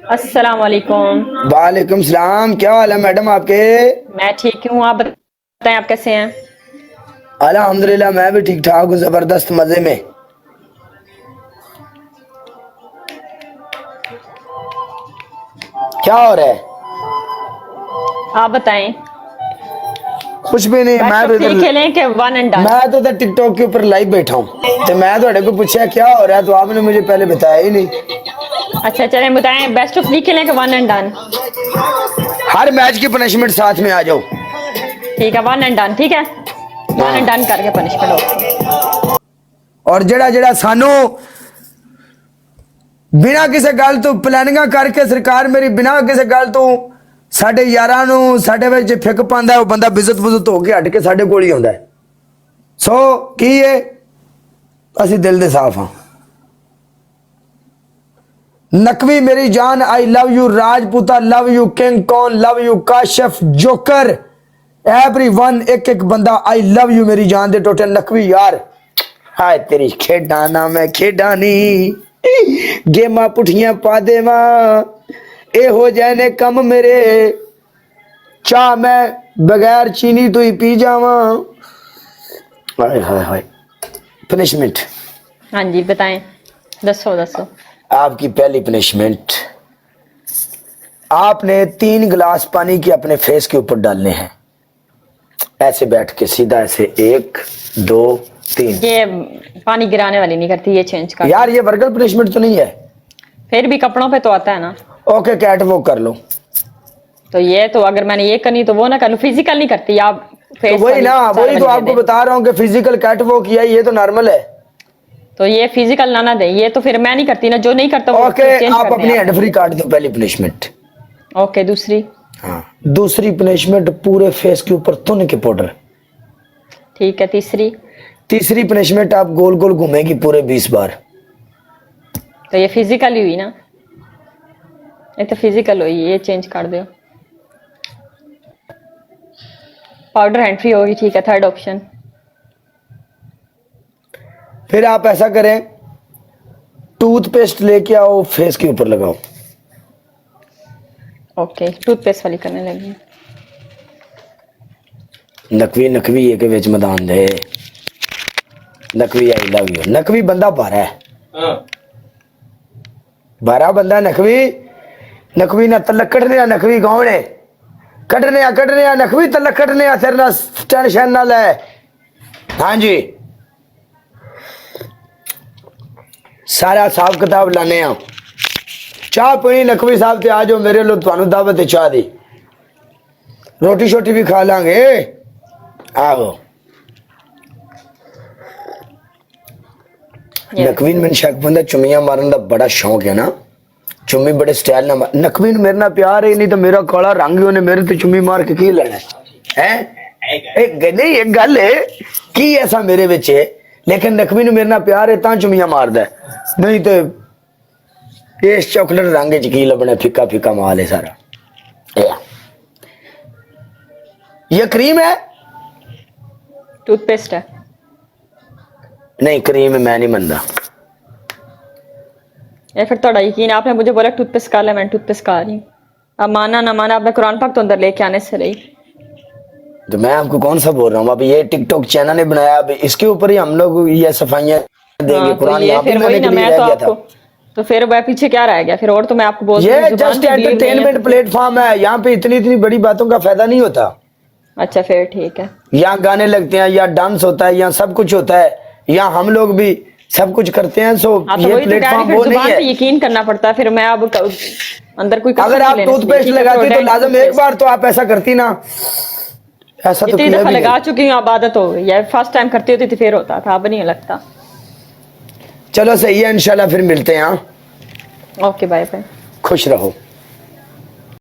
अस्सलाम वालेकुम। वालेकुम सलाम। क्या हाल है मैडम आपके? मैं ठीक हूँ, आप बताएं आप कैसे हैं? अल्हम्दुलिल्लाह मैं भी ठीक ठाक हूँ, जबरदस्त मजे में। क्या हो रहा है? आप बताएं। कुछ भी नहीं, बेस्ट मैं ऑफ तो 3 इधर खेलें कि वन एंड डन? टिकटॉक के ऊपर लाइव बैठा हूँ, तो मैं थोड़े को पूछा क्या हो रहा है तो आपने मुझे पहले बताया ही नहीं। अच्छा चलें, बताएं बेस्ट ऑफ 3 खेलें कि one and done? Her match की पनिशमेंट साथ में आ जाओ। ठीक है, वन एंड डन। ठीक है, वन एंड डन करके पनिशमेंट। ओके। और जड़ा जड़ा सानू बिना किसी गल तो प्लानिंग करके सरकार मेरी बिना किसी गल तो साडे यारां नू साडे विच फिक पांदा है, वो बंदा बिजत बुजत होके हट के साडे कोल ही आउंदा है। सो की है, असी दिल दे साफ हाँ। नकवी मेरी जान, I love you Rajputa, love you king कॉन, love you Kashif joker, everyone एक एक बंदा आई लव यू मेरी जान दे टोटे नकवी यार। हाय तेरी खेडा ना मैं खेडा नी, गेमा पुठियां पा देवा, ए हो जाने कम मेरे, चाह मैं बगैर चीनी तो ही पी जावा। हाय हाय हाय। पनिशमेंट हाँ जी बताएं, दसो दसो। आपकी पहली पनिशमेंट, आपने 3 गिलास पानी के अपने फेस के ऊपर डालने हैं, ऐसे बैठ के सीधा, ऐसे 1 2 3। ये पानी गिराने वाली नहीं करती, ये चेंज कर। यार ये वर्गल पनिशमेंट तो नहीं है? फिर भी कपड़ों पे तो आता है ना। ओके कैट वॉक कर लो। तो ये तो अगर मैंने ये करनी तो वो ना कर लूं, फिजिकल नहीं करती आप। तो वही ना, वही तो आपको बता रहा हूँ कि फिजिकल कैट वॉक किया, ये तो नॉर्मल है। तो ये फिजिकल ना दे, ये तो फिर मैं नहीं करती ना, जो नहीं करता वो ओके चेंज आप अपनी हैंड फ्री काट दो पहली पनिशमेंट। ओके दूसरी। हाँ दूसरी पनिशमेंट, पूरे फेस के ऊपर तुन के पाउडर। ठीक है तीसरी। तीसरी पनिशमेंट, आप गोल गोल घूमेगी पूरे 20 बार। तो ये फिजिकल ही हुई ना, ये तो फिजिकल हुई, ये चेंज कर दो। पाउडर हैंड फ्री होगी, ठीक है थर्ड ऑप्शन। फिर आप ऐसा करें, टूथपेस्ट लेके आओ फेस के ऊपर लगाओ। ओके टूथपेस्ट वाली करने लगी। नकवी नकवी ये के विच मैदान दे, Naqvi I love you. Naqvi बंदा बारा है, बारा बंदा नकवी। नकवी ना तलक कटने, नकवी कौन है? कटने नकवी तलक कटने, तेरे ना टेंशन ना ले। हाँ जी सारा हिसाब किताब लाने आ। चाह पीनी नकवी साहब ते आ जाओ मेरे लो, थानू दावत है चाह दी, रोटी शोटी भी खा लांगे। आओ नकवी मैंने शक बंदा चुमियां मारन का बड़ा शौक है ना, चुम्मी बड़े स्टाइल ना मार। नकवी मेरे ना प्यार है, नहीं तो मेरा काला रंग उन्हें मेरे तो चुम्मी मार के की लेना है? नहीं एक गल है की ऐसा मेरे विच है, लेकिन नकवी ने मेरे ना प्यार है ता चुमियां मारदा है, नहीं तो इस चॉकलेट रंग च की लबना, फिक्का फिक्का माल है सारा। ये क्रीम है? टूथपेस्ट है। नहीं क्रीम मैं नहीं मनदा। या फिर थोड़ा यकीन, आपने मुझे बोला टूथपेस्ट का, मैं टूथपेस्ट का रही हूँ। अब माना ना माना, आपने कुरान पाक तो अंदर लेके आने से रही। तो मैं आपको कौन सा बोल रहा हूँ, अब ये टिकटॉक चैनल ने बनाया, अब इसके ऊपर ही हम लोग ये सफाइयाँ देंगे। कुरान यहाँ पे मैंने के लिए रह गया था, तो फिर वह पीछे क्या रह गया फिर? और तो मैं आपको बोल, ये जस्ट एंटरटेनमेंट प्लेटफॉर्म है, यहाँ पे इतनी इतनी बड़ी बातों का फायदा नहीं होता। अच्छा फिर ठीक है। यहाँ गाने लगते हैं, या डांस होता है, यहाँ सब कुछ होता है, यहाँ हम लोग भी सब कुछ करते हैं। सो ये प्लेटफॉर्म वो नहीं है, यकीन करना पड़ता है। फिर मैं अब अंदर कोई, अगर आप टूथपेस्ट लगाते तो लाजम एक बार तो आप ऐसा करती ना, ऐसा तो इतनी दफा लगा चुकी हूँ, आदत हो गई है। फर्स्ट टाइम करती होती थी फिर होता था, अब नहीं लगता। चलो सही है, इंशाल्लाह फिर मिलते हैं। ओके बाय बाय, खुश रहो।